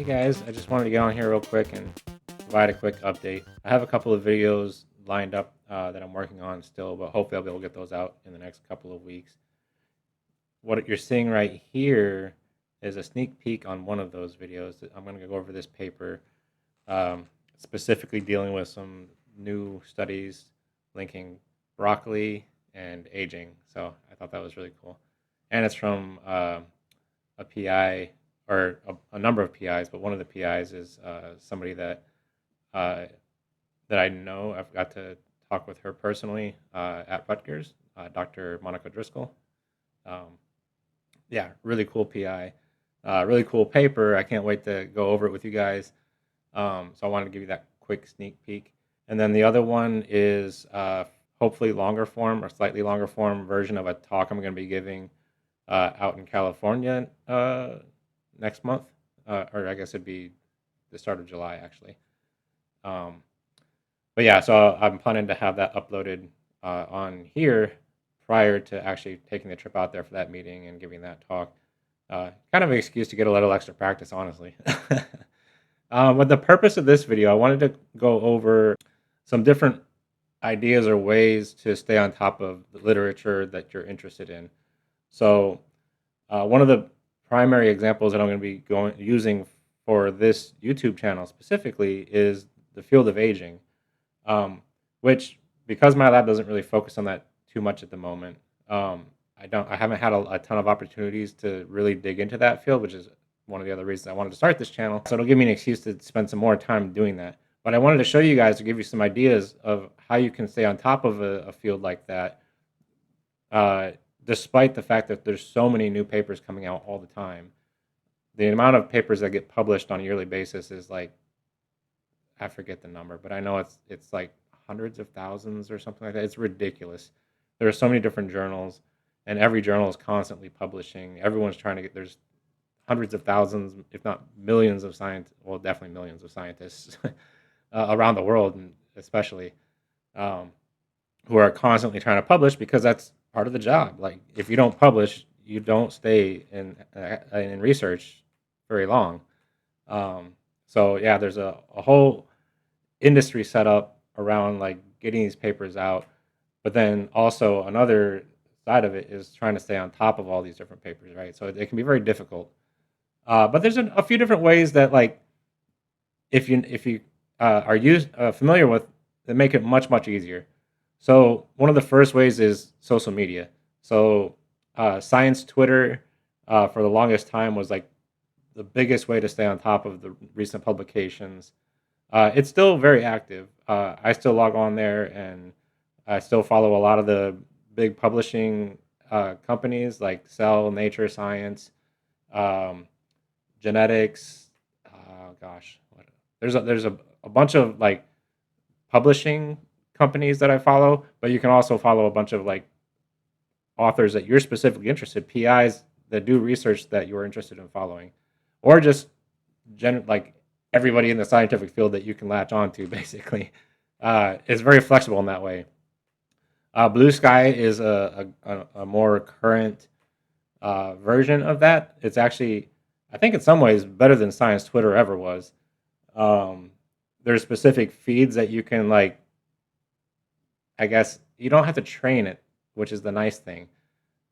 Hey guys, I just wanted to get on here real quick and provide a quick update. I have a couple of videos lined up that I'm working on still, but hopefully I'll be able to get those out in the next couple of weeks. What you're seeing right here is a sneak peek on one of those videos. I'm going to go over this paper, um, specifically dealing with some new studies linking broccoli and aging. So I thought that was really cool. And it's from a PI or a number of PIs, but one of the PIs is somebody uh, that I know. I've got to talk with her personally at Rutgers, Dr. Monica Driscoll. Um, yeah, really cool PI, really cool paper. I can't wait to go over it with you guys. So I wanted to give you that quick sneak peek. And then the other one is hopefully longer form or slightly longer form version of a talk I'm going to be giving out in California next month, or I guess it'd be the start of July actually. Um, but yeah, so I'm planning to have that uploaded on here prior to actually taking the trip out there for that meeting and giving that talk. Kind of an excuse to get a little extra practice, honestly. But the purpose of this video, I wanted to go over some different ideas or ways to stay on top of the literature that you're interested in. So one of the primary examples that I'm going to be using for this YouTube channel specifically is the field of aging, which because my lab doesn't really focus on that too much at the moment, I haven't had a ton of opportunities to really dig into that field, which is one of the other reasons I wanted to start this channel. So it'll give me an excuse to spend some more time doing that. But I wanted to show you guys to give you some ideas of how you can stay on top of a field like that, uh, despite the fact that there's so many new papers coming out all the time. The amount of papers that get published on a yearly basis is like, I forget the number, but I know it's like hundreds of thousands or something like that. It's ridiculous. There are so many different journals, and every journal is constantly publishing. Everyone's trying to get there's hundreds of thousands, if not millions of scientists, well, definitely millions of scientists around the world, and especially um, who are constantly trying to publish because that's part of the job. Like if you don't publish, you don't stay in research very long. Um, so yeah, there's a whole industry set up around like getting these papers out, but then also another side of it is trying to stay on top of all these different papers, right? So it can be very difficult. But there's a few different ways that like if you are familiar with that make it much easier. So one of the first ways is social media. So science Twitter for the longest time was like the biggest way to stay on top of the recent publications. It's still very active. I still log on there and I still follow a lot of the big publishing companies like Cell, Nature, Science, um, Genetics. Gosh, there's a bunch of like publishing companies that I follow, but you can also follow a bunch of like authors that you're specifically interested, PIs that do research that you're interested in following, or just like everybody in the scientific field that you can latch on to. Basically, it's very flexible in that way. Blue Sky is a more current version of that. It's actually, I think, in some ways better than Science Twitter ever was. Um, there's specific feeds that you can like. I guess you don't have to train it, which is the nice thing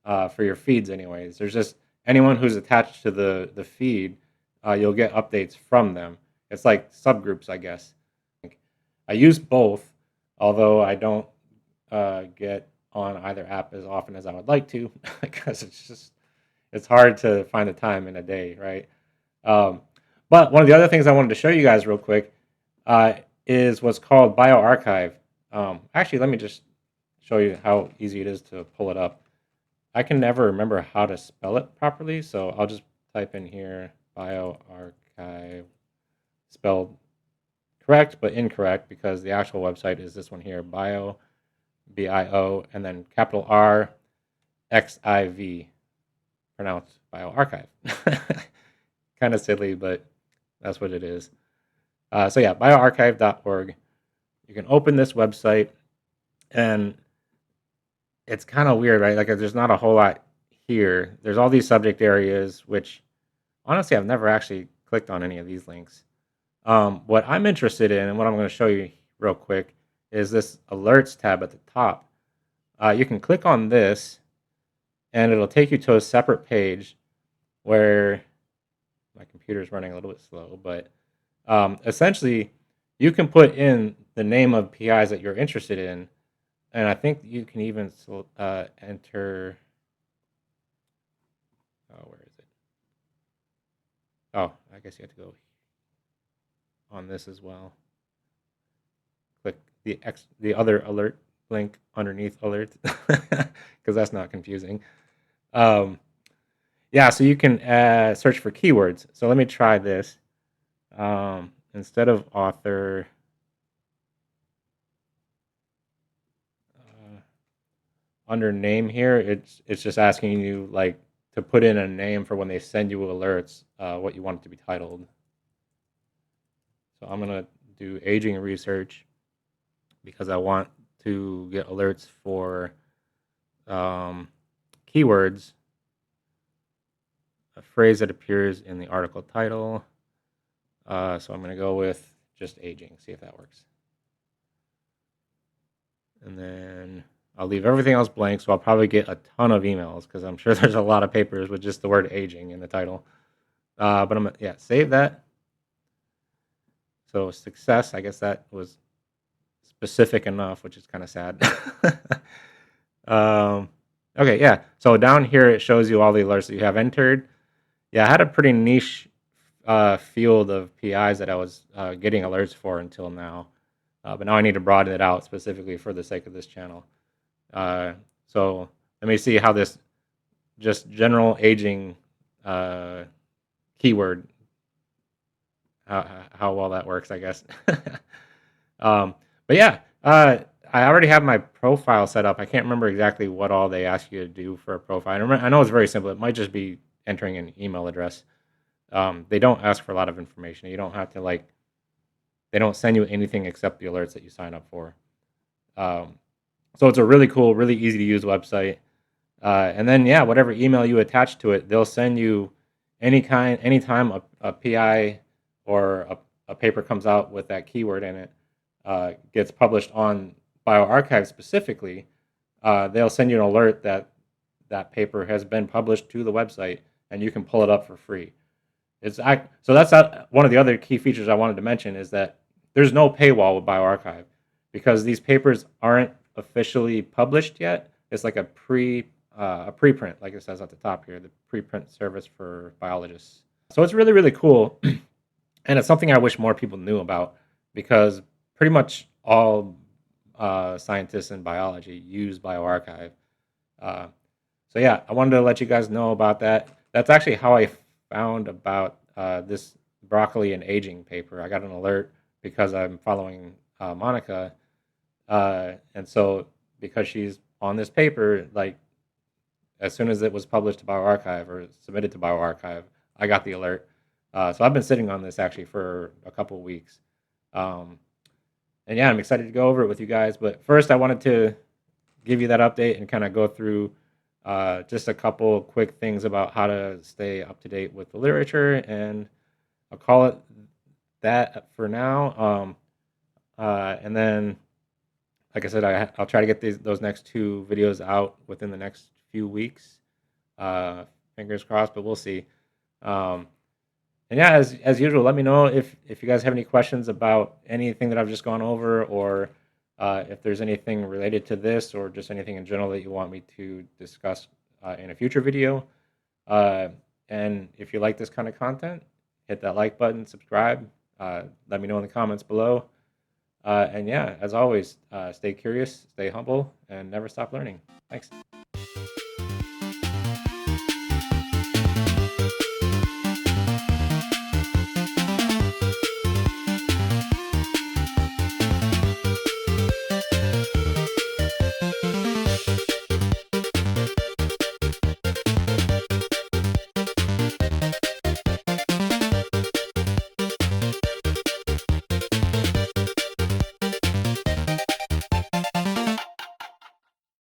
for your feeds. Anyways, there's just anyone who's attached to the feed, you'll get updates from them. It's like subgroups, I guess. I use both, although I don't get on either app as often as I would like to, because it's hard to find the time in a day, right? Um, but one of the other things I wanted to show you guys real quick uh, is what's called bioRxiv. Actually, let me just show you how easy it is to pull it up. I can never remember how to spell it properly, so I'll just type in here bioRxiv, spelled correct but incorrect because the actual website is this one here, bio, and then capital RXIV, pronounced bioRxiv. Kind of silly, but that's what it is. So yeah, bioRxiv.org. You can open this website, and it's kind of weird, right? Like there's not a whole lot here. There's all these subject areas, which honestly I've never actually clicked on any of these links. What I'm interested in and what I'm going to show you real quick is this alerts tab at the top. You can click on this and it'll take you to a separate page where my computer is running a little bit slow, but essentially you can put in the name of PIs that you're interested in, and I think you can even enter. Oh, where is it? Oh, I guess you have to go on this as well. Click the other alert link underneath alert because that's not confusing. Yeah, so you can search for keywords. So let me try this. Instead of author, under name here, it's just asking you like to put in a name for when they send you alerts, what you want it to be titled. So I'm gonna do aging research because I want to get alerts for keywords, a phrase that appears in the article title. So I'm going to go with just aging, see if that works. And then I'll leave everything else blank, so I'll probably get a ton of emails because I'm sure there's a lot of papers with just the word aging in the title. But I'm going to, save that. So success, I guess that was specific enough, which is kind of sad. Okay, yeah. So down here, it shows you all the alerts that you have entered. Yeah, I had a pretty niche field of PIs that I was getting alerts for until now. But now I need to broaden it out specifically for the sake of this channel. So let me see how this just general aging keyword, how well that works, I guess. But yeah, I already have my profile set up. I can't remember exactly what all they ask you to do for a profile. I know it's very simple. It might just be entering an email address. They don't ask for a lot of information. You don't have to they don't send you anything except the alerts that you sign up for. So it's a really cool, really easy to use website. And then whatever email you attach to it, they'll send you anytime a PI or a paper comes out with that keyword in it, gets published on bioRxiv specifically, they'll send you an alert that that paper has been published to the website, and you can pull it up for free. So that's one of the other key features I wanted to mention is that there's no paywall with bioRxiv because these papers aren't officially published yet. It's like a preprint, like it says at the top here, the preprint service for biologists. So it's really, really cool. And it's something I wish more people knew about because pretty much all scientists in biology use bioRxiv. So yeah, I wanted to let you guys know about that. That's actually how I found about this broccoli and aging paper. I got an alert because I'm following Monica. And so because she's on this paper, like as soon as it was published to bioRxiv or submitted to bioRxiv, I got the alert. So I've been sitting on this actually for a couple of weeks. And yeah, I'm excited to go over it with you guys. But first, I wanted to give you that update and kind of go through just a couple quick things about how to stay up to date with the literature. And I'll call it that for now. And then, like I said, I'll try to get those next two videos out within the next few weeks. Fingers crossed, but we'll see. And yeah, as usual, let me know if you guys have any questions about anything that I've just gone over, or if there's anything related to this, or just anything in general that you want me to discuss in a future video. And if you like this kind of content, hit that like button, subscribe. Let me know in the comments below. And yeah, as always, stay curious, stay humble, and never stop learning. Thanks.